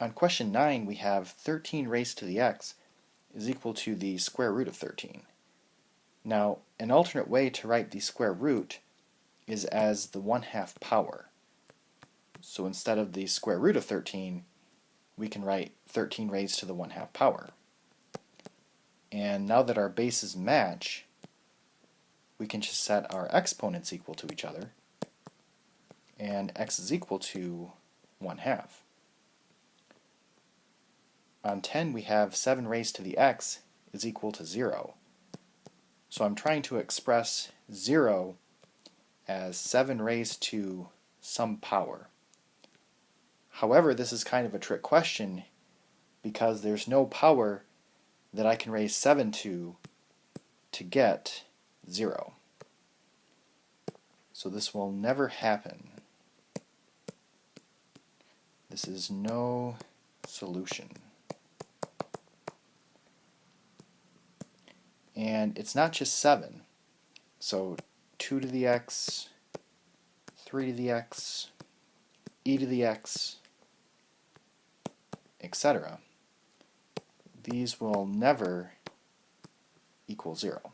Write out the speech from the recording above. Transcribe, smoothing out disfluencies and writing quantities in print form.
On question 9 we have 13 raised to the x is equal to the square root of 13. Now an alternate way to write the square root is as the 1/2 power. So instead of the square root of 13 we can write 13 raised to the 1/2 power. And now that our bases match, we can just set our exponents equal to each other, and x is equal to 1/2. On 10 we have 7 raised to the x is equal to 0. So I'm trying to express 0 as 7 raised to some power. However, this is kind of a trick question because there's no power that I can raise 7 to get 0. So this will never happen. This is no solution. And it's not just 7. So 2 to the x, 3 to the x, e to the x, etc. These will never equal 0.